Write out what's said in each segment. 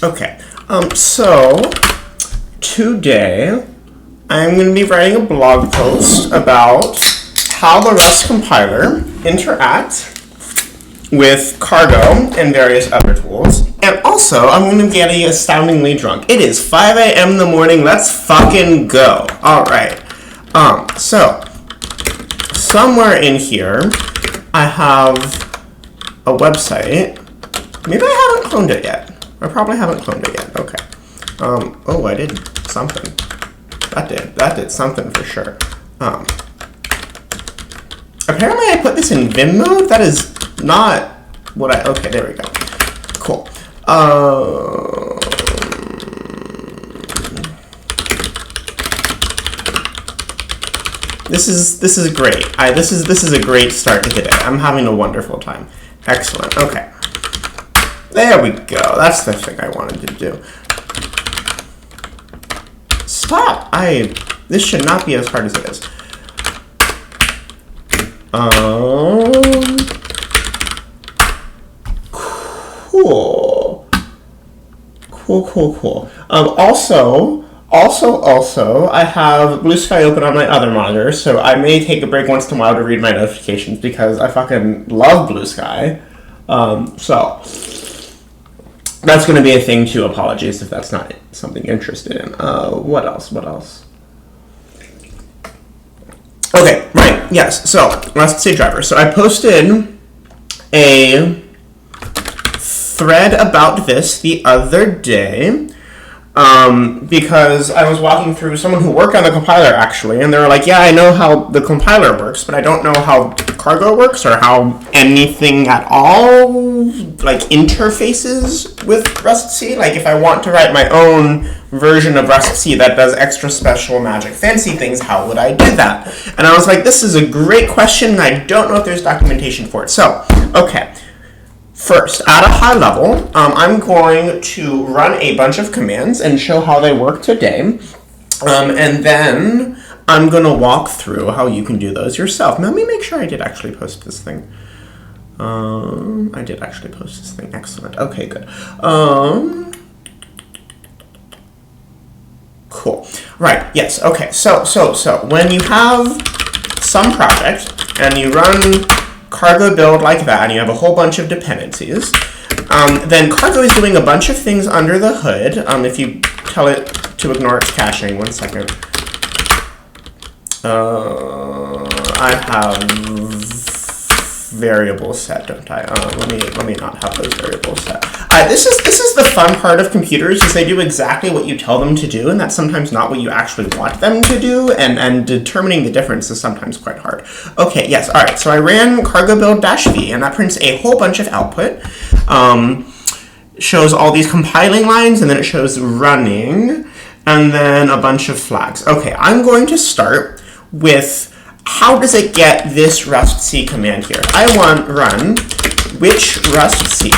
Okay, so today I'm going to be writing a blog post about how the Rust compiler interacts with Cargo and various other tools. And also, I'm going to be getting astoundingly drunk. It is 5 a.m. in the morning. Let's fucking go. All right. So somewhere in here, I have a website. Maybe I haven't cloned it yet. I probably haven't cloned it yet. Okay. Oh, I did something. That did something for sure. Apparently I put this in Vim mode. That is not what I, okay, there we go. Cool. This is great. This is a great start to the day. I'm having a wonderful time. Excellent. Okay. There we go. That's the thing I wanted to do. Stop! This should not be as hard as it is. Cool. Cool. Also, I have Blue Sky open on my other monitor, so I may take a break once in a while to read my notifications because I fucking love Blue Sky. So that's going to be a thing too. Apologies if that's not something you're interested in. What else? Okay, right, yes. So let's say driver. So I posted a thread about this the other day because I was walking through someone who worked on the compiler actually, and they were like, yeah, I know how the compiler works, but I don't know how Cargo works or how anything at all like interfaces with Rust C. Like if I want to write my own version of Rust C that does extra special magic fancy things, how would I do that? And I was like, this is a great question and I don't know if there's documentation for it. So, okay. First, at a high level, I'm going to run a bunch of commands and show how they work today. And then I'm going to walk through how you can do those yourself. Now, let me make sure I did actually post this thing. I did actually post this thing. Excellent. Okay, good. Cool. Right, yes. Okay, so when you have some project and you run Cargo build like that, and you have a whole bunch of dependencies, then Cargo is doing a bunch of things under the hood. If you tell it to ignore its caching, 1 second. I have variables set, don't I? Let me not have those variables set. This is the fun part of computers, is they do exactly what you tell them to do, and that's sometimes not what you actually want them to do, and determining the difference is sometimes quite hard. Okay, yes, all right, so I ran cargo build -v, and that prints a whole bunch of output. Shows all these compiling lines, and then it shows running, and then a bunch of flags. Okay, I'm going to start with how does it get this Rust C command here? I want run which Rust C.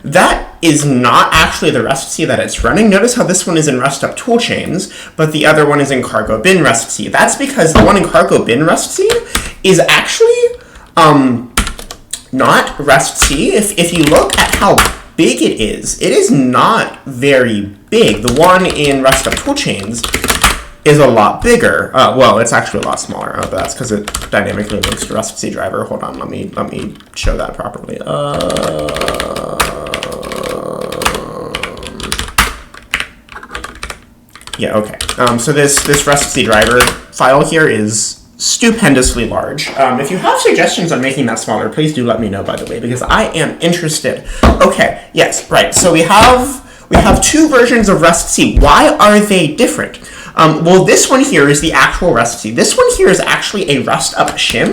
That is not actually the Rust C that it's running. Notice how this one is in Rustup Toolchains, but the other one is in Cargo bin Rust C. That's because the one in Cargo bin Rust C is actually not Rust C. If you look at how big it is not very big. The one in Rustup Toolchains is a lot bigger. Well, it's actually a lot smaller, but that's because it dynamically links to Rust C driver. Hold on, let me show that properly. Yeah, okay. So this Rust C driver file here is stupendously large. If you have suggestions on making that smaller, please do let me know, by the way, because I am interested. Okay, yes, right. So we have two versions of Rust C. Why are they different? Well, this one here is the actual Rust C. This one here is actually a Rustup shim.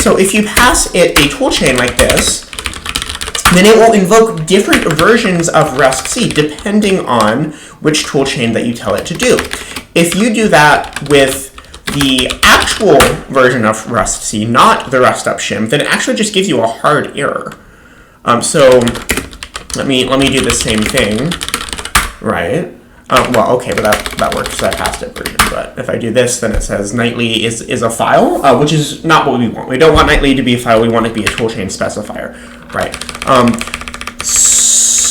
So if you pass it a toolchain like this, then it will invoke different versions of Rust C depending on which toolchain that you tell it to do. If you do that with the actual version of Rust C, not the Rustup shim, then it actually just gives you a hard error. So let me do the same thing, right? Well, okay, but that works because I passed it version. But if I do this, then it says nightly is a file, which is not what we want. We don't want nightly to be a file. We want it to be a toolchain specifier, right?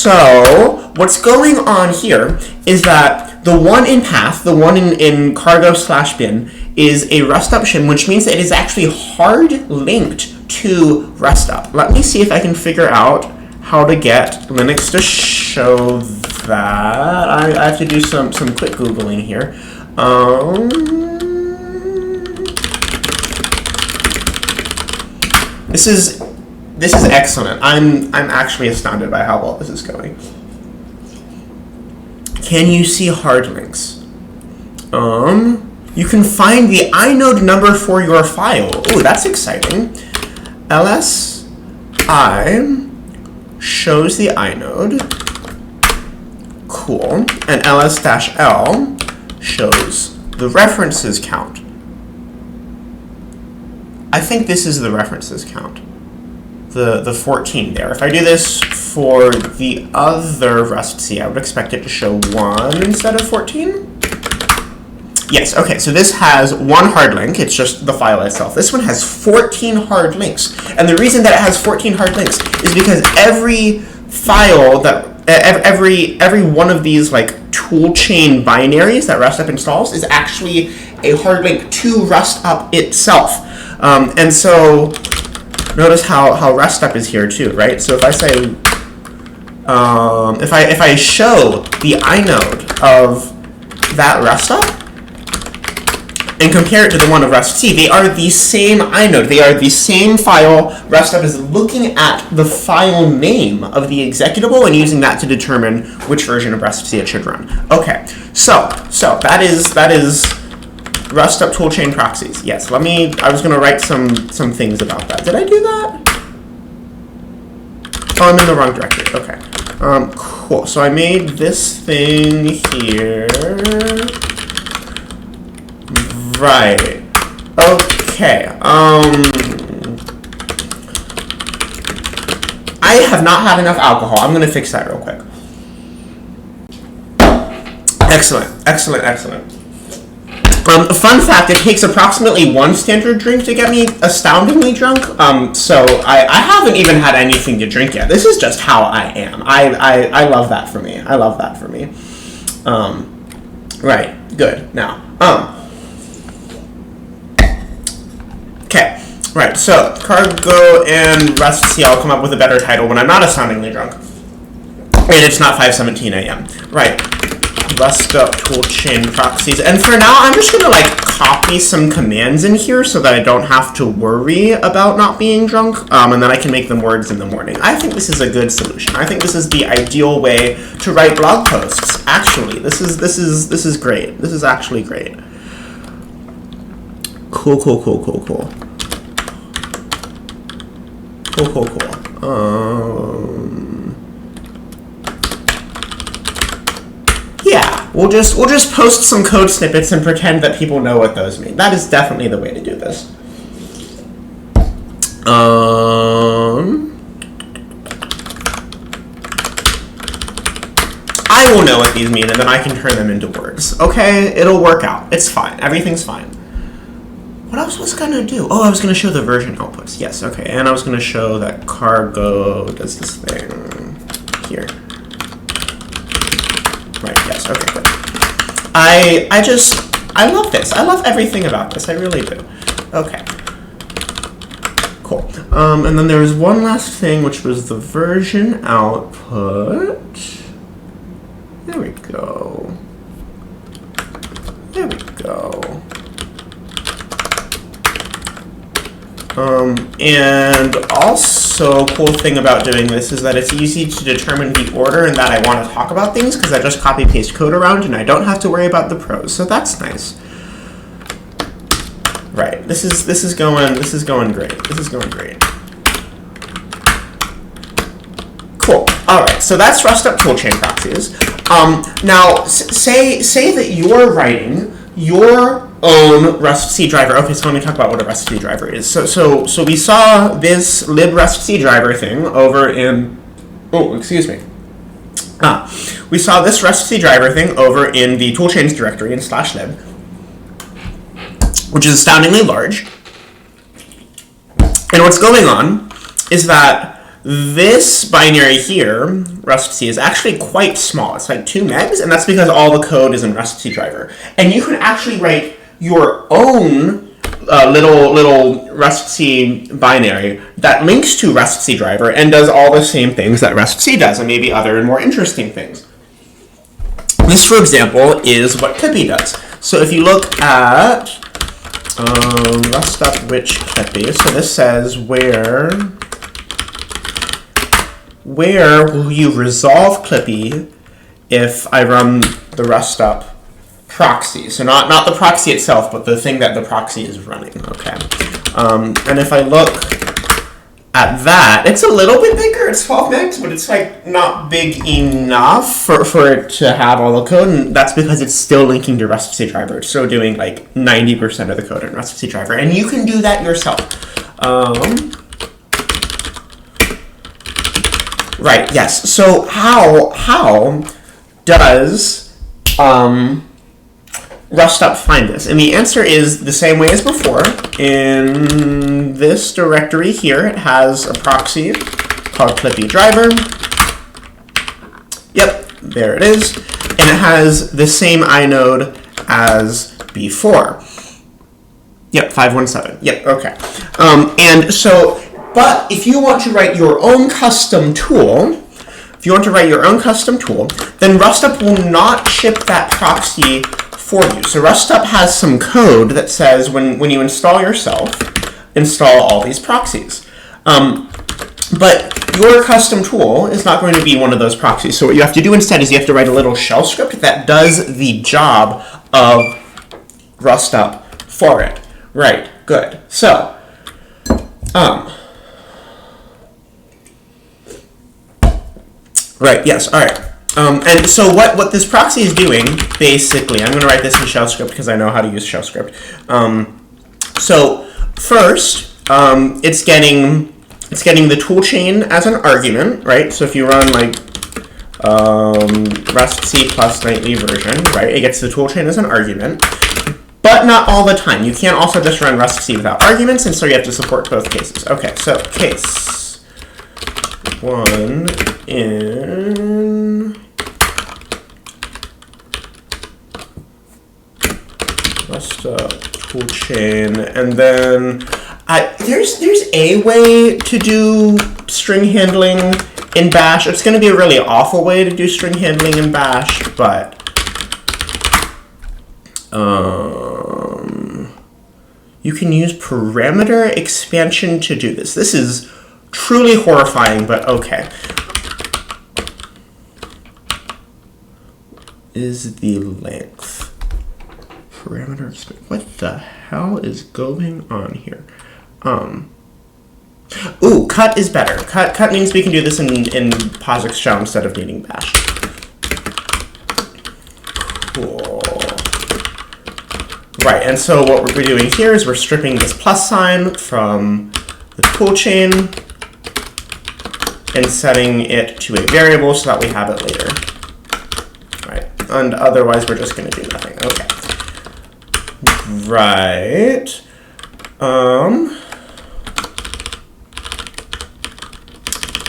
So what's going on here is that the one in path, the one in cargo/bin, is a Rustup shim, which means that it is actually hard linked to Rustup. Let me see if I can figure out how to get Linux to show that. I have to do some quick Googling here. This is excellent. I'm actually astounded by how well this is going. Can you see hard links? You can find the inode number for your file. Oh, that's exciting. LSI shows the inode. Cool. And ls-l shows the references count. I think this is the references count. The 14 there. If I do this for the other rustc, I would expect it to show 1 instead of 14. Yes, okay, so this has 1 hard link, it's just the file itself. This one has 14 hard links. And the reason that it has 14 hard links is because every file that, every one of these like toolchain binaries that Rustup installs is actually a hard link to Rustup itself. And so notice how Rustup is here too, right? So if I say, if I show the inode of that Rustup and compare it to the one of rustc, they are the same inode. They are the same file. Rustup is looking at the file name of the executable and using that to determine which version of rustc it should run. Okay, so that is Rustup toolchain proxies. Yes, I was going to write some things about that. Did I do that? Oh, I'm in the wrong directory. Okay. Cool. So I made this thing here. Right. Okay. I have not had enough alcohol. I'm going to fix that real quick. Excellent. Fun fact, it takes approximately 1 standard drink to get me astoundingly drunk, so I haven't even had anything to drink yet. This is just how I am. I love that for me. Right, good. Now, okay, right, so cargo and rustc, I'll come up with a better title when I'm not astoundingly drunk. And it's not 5:17 a.m. Right. Rustup toolchain proxies, and for now I'm just gonna like copy some commands in here so that I don't have to worry about not being drunk, and then I can make them words in the morning. I think this is a good solution. I think this is the ideal way to write blog posts. Actually, this is great. This is actually great. Cool. Yeah, we'll just post some code snippets and pretend that people know what those mean. That is definitely the way to do this. I will know what these mean, and then I can turn them into words. Okay, it'll work out. It's fine. Everything's fine. What else was I gonna do? Oh, I was gonna show the version outputs. Yes, okay, and I was gonna show that cargo does this thing here. Right, yes, okay, good. I love this. I love everything about this. I really do. Okay. Cool. And then there was one last thing, which was the version output. There we go. And also, cool thing about doing this is that it's easy to determine the order and that I want to talk about things because I just copy paste code around and I don't have to worry about the prose. So that's nice. Right. This is going great. Cool. All right. So that's Rustup toolchain proxies. Now say that you're writing your own rustc driver. Okay, so let me talk about what a rustc driver is. So we saw this librustc driver thing over in, we saw this rustc driver thing over in the toolchains directory in /lib, which is astoundingly large. And what's going on is that this binary here, Rustup is actually quite small. It's like 2 megs, and that's because all the code is in Rustup driver. And you can actually write your own little Rustup binary that links to Rustup driver and does all the same things that Rustup does, and maybe other and more interesting things. This, for example, is what Clippy does. So if you look at Rustup which Clippy, so this says where will you resolve Clippy if I run the Rustup proxy? So not the proxy itself, but the thing that the proxy is running. Okay. And if I look at that, it's a little bit bigger. It's 12 megs, but it's like not big enough for it to have all the code, and that's because it's still linking to Rustup driver. It's still doing like 90% of the code in Rustup driver, and you can do that yourself. Right. Yes. So how does Rustup find this? And the answer is the same way as before. In this directory here, it has a proxy called Clippy driver. Yep, there it is. And it has the same inode as before. Yep, 517. Yep, okay. And so, but if you want to write your own custom tool, then Rustup will not ship that proxy for you. So Rustup has some code that says when you install yourself, install all these proxies. But your custom tool is not going to be one of those proxies. So what you have to do instead is you have to write a little shell script that does the job of Rustup for it. Right, good. So, right, yes, all right. And so what this proxy is doing, basically, I'm going to write this in shell script because I know how to use shell script. So first, it's getting the toolchain as an argument, right? So if you run like Rustup plus nightly version, right, it gets the toolchain as an argument, but not all the time. You can't also just run Rustup without arguments, and so you have to support both cases. Okay, so case 1 in Rustup toolchain, and then there's a way to do string handling in Bash. It's going to be a really awful way to do string handling in Bash, but you can use parameter expansion to do this. This is truly horrifying, but okay. Is the length parameter expansion? What the hell is going on here? Ooh, cut is better. Cut means we can do this in POSIX shell instead of needing bash. Cool. Right, and so what we're doing here is we're stripping this plus sign from the toolchain and setting it to a variable so that we have it later. Right, and otherwise we're just going to do nothing. Okay. Right.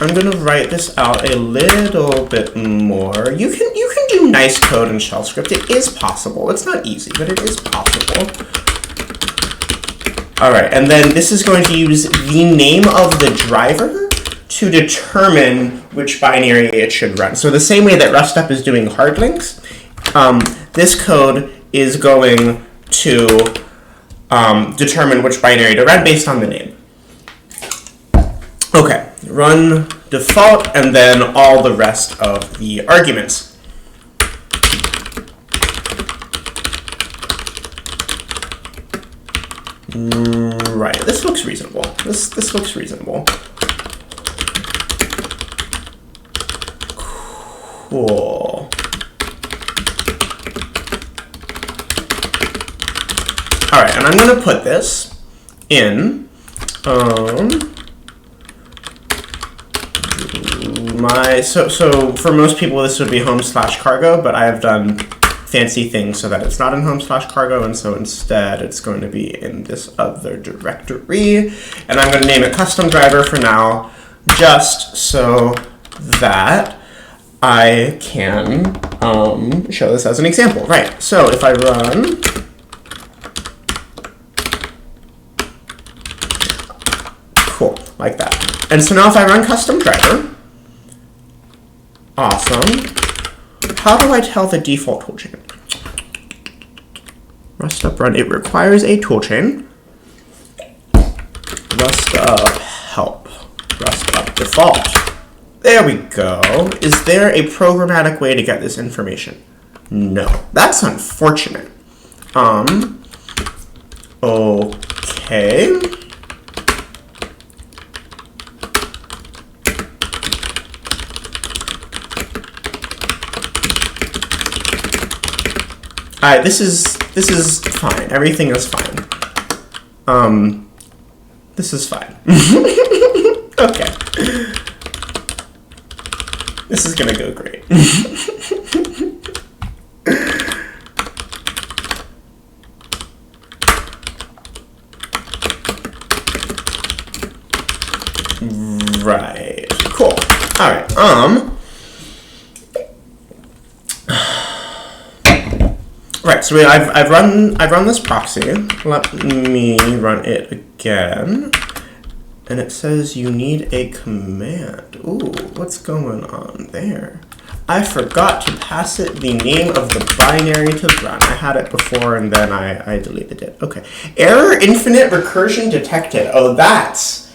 I'm going to write this out a little bit more. You can do nice code in shell script. It is possible. It's not easy, but it is possible. All right, and then this is going to use the name of the driver to determine which binary it should run. So the same way that Rustup is doing hard links, this code is going to determine which binary to run based on the name. Okay, run default, and then all the rest of the arguments. Right, this looks reasonable. This looks reasonable. Cool. All right, and I'm going to put this in so for most people this would be home/cargo, but I have done fancy things so that it's not in home/cargo, and so instead it's going to be in this other directory, and I'm going to name it custom driver for now. just so that I can show this as an example. Right, so if I run cool, like that. And so now if I run custom driver, awesome. How do I tell the default toolchain? Rustup run, it requires a toolchain. Rustup help, Rustup default. There we go. Is there a programmatic way to get this information? No, that's unfortunate. Okay. Alright, this is fine. Everything is fine. This is fine. Okay. This is gonna go great. Right. Cool. All right. Right. So I've run this proxy. Let me run it again. And it says you need a command. Ooh, what's going on there? I forgot to pass it the name of the binary to run. I had it before and then I deleted it. Okay. Error infinite recursion detected. Oh, that's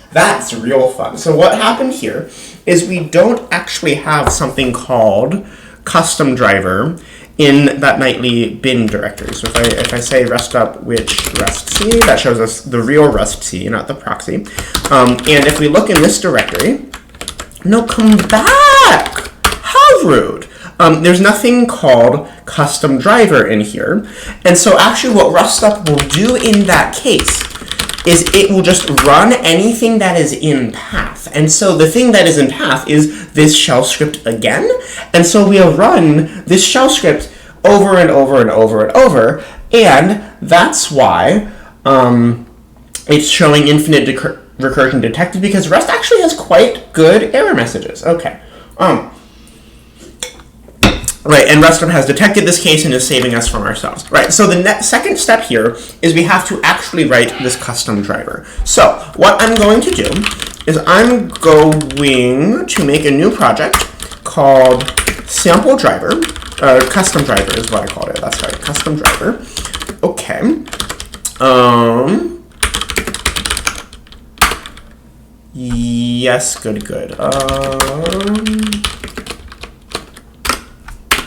real fun. So what happened here is we don't actually have something called custom driver in that nightly bin directory. So if I say rustup which rustc, that shows us the real rustc, not the proxy. And if we look in this directory, no, come back! How rude! There's nothing called custom driver in here. And so actually what Rustup will do in that case is it will just run anything that is in path. And so the thing that is in path is this shell script again. And so we'll run this shell script over and over and over and over. And that's why it's showing infinite recursion detected, because Rust actually has quite good error messages. Okay. Right, and Rustup has detected this case and is saving us from ourselves. Right, so the second step here is we have to actually write this custom driver. So what I'm going to do is I'm going to make a new project called sample driver, custom driver is what I called it. That's right, custom driver. Okay. Yes, good.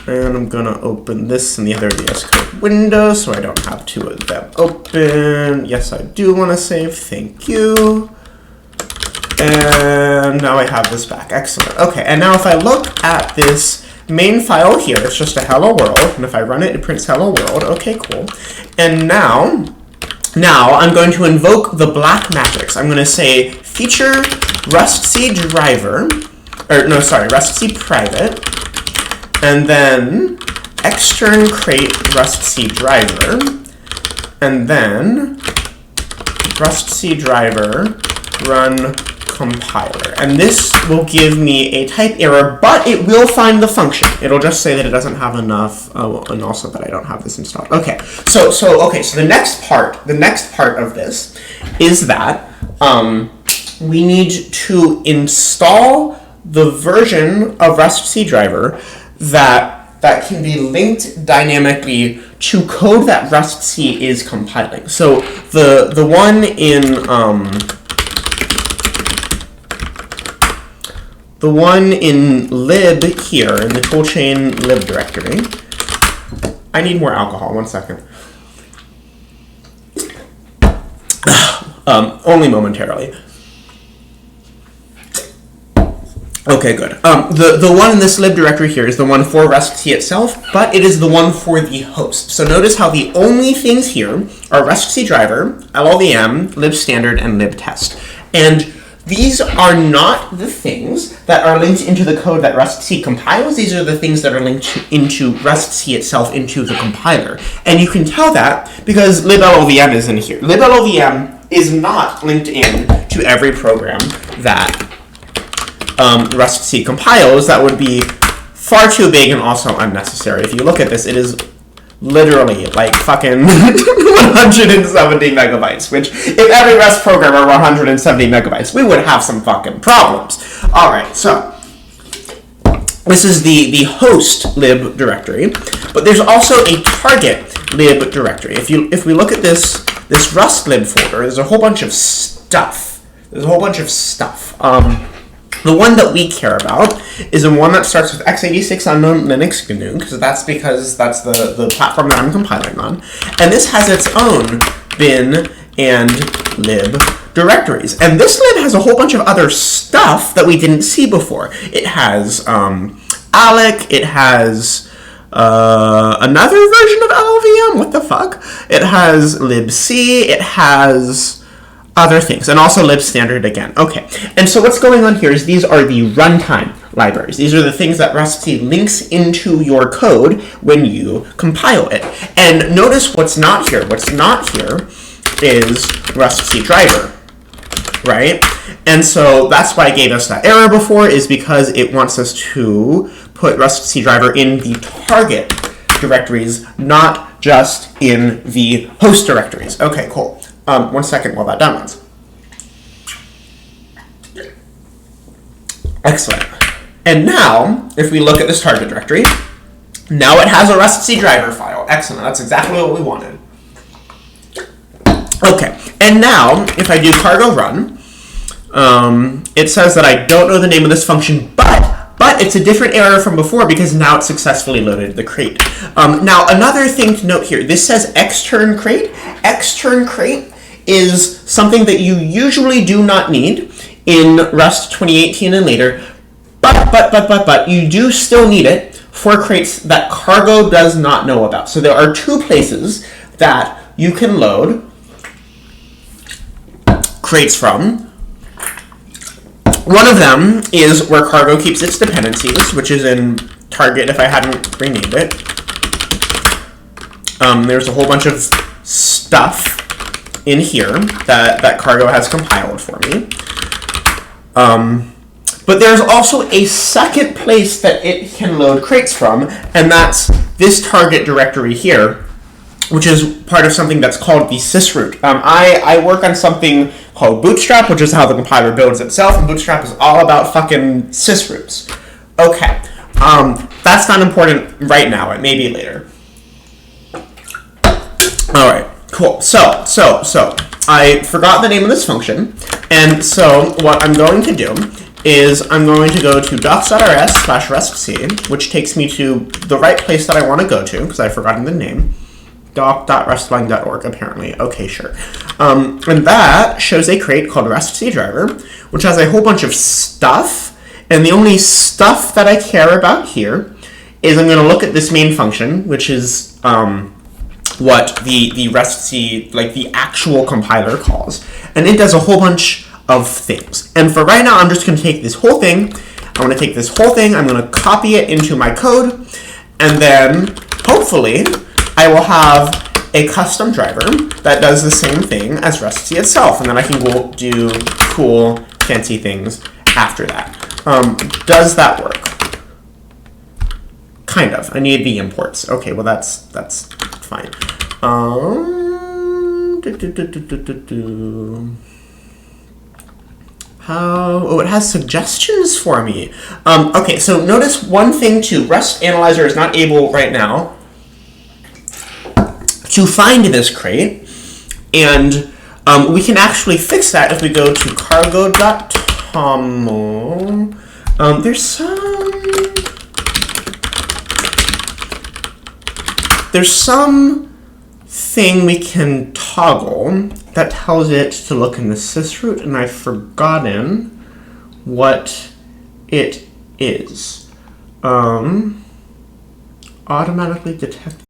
And I'm gonna open this in the other VS Code window so I don't have two of them open. Yes, I do want to save. Thank you. And now I have this back. Excellent. Okay, and now if I look at this main file here, it's just a hello world. And if I run it, it prints hello world. Okay, cool. And now I'm going to invoke the black matrix. I'm going to say feature rustc driver, or no, sorry, rustc private. And then extern create rustc driver, and then rustc driver run compiler. And this will give me a type error, but it will find the function. It'll just say that it doesn't have enough, and also that I don't have this installed. Okay, so the next part of this is that we need to install the version of rustc driver that can be linked dynamically to code that rustc is compiling. So the one in lib here in the toolchain lib directory. I need more alcohol. 1 second. Only momentarily. Okay, good. The one in this lib directory here is the one for rustc itself, but it is the one for the host. So notice how the only things here are rustc driver, LLVM, libstandard, and libtest. And these are not the things that are linked into the code that rustc compiles. These are the things that are linked into rustc itself, into the compiler. And you can tell that because liblLVM is in here. liblLVM is not linked in to every program that rustc compiles, that would be far too big and also unnecessary. If you look at this, it is literally like fucking 170 megabytes, which if every Rust program were 170 megabytes, we would have some fucking problems. All right, so this is the host lib directory, but there's also a target lib directory. If we look at this Rust lib folder, there's a whole bunch of stuff. The one that we care about is the one that starts with x86 unknown Linux GNU, because that's the platform that I'm compiling on. And this has its own bin and lib directories. And this lib has a whole bunch of other stuff that we didn't see before. It has alloc, it has another version of LLVM, what the fuck? It has libc, it has other things, and also libstandard again. Okay, and so what's going on here is these are the runtime libraries. These are the things that rustc links into your code when you compile it. And notice what's not here. What's not here is rustc driver, right? And so that's why I gave us that error before, is because it wants us to put rustc driver in the target directories, not just in the host directories. Okay, cool. 1 second while that downloads. Excellent. And now, if we look at this target directory, now it has a rustc driver file. Excellent. That's exactly what we wanted. Okay. And now, if I do cargo run, it says that I don't know the name of this function, but it's a different error from before because now it successfully loaded the crate. Now, another thing to note here, this says extern crate. Extern crate is something that you usually do not need in Rust 2018 and later, but you do still need it for crates that cargo does not know about. So there are two places that you can load crates from. One of them is where cargo keeps its dependencies, which is in target if I hadn't renamed it. There's a whole bunch of stuff in here that cargo has compiled for me. But there's also a second place that it can load crates from, and that's this target directory here, which is part of something that's called the sysroot. I work on something called Bootstrap, which is how the compiler builds itself, and Bootstrap is all about fucking sysroots. Okay, that's not important right now. It may be later. All right, cool. So I forgot the name of this function, and so what I'm going to do is I'm going to go to docs.rs/rustc, which takes me to the right place that I want to go to, because I've forgotten the name. doc.rustlang.org, apparently. Okay, sure. And that shows a crate called rustc driver, which has a whole bunch of stuff, and the only stuff that I care about here is I'm going to look at this main function, which is what the rustc, like the actual compiler calls, and it does a whole bunch of things. And for right now, I'm just going to take this whole thing. I'm going to take this whole thing, I'm going to copy it into my code, and then hopefully I will have a custom driver that does the same thing as rustc itself, and then I can go do cool, fancy things after that. Does that work? Kind of. I need the imports. Okay, well that's fine. Oh, it has suggestions for me. Okay, so notice one thing too. Rust Analyzer is not able right now to find this crate, and we can actually fix that if we go to cargo.toml. There's some thing we can toggle that tells it to look in the sysroot, and I've forgotten what it is. Automatically detect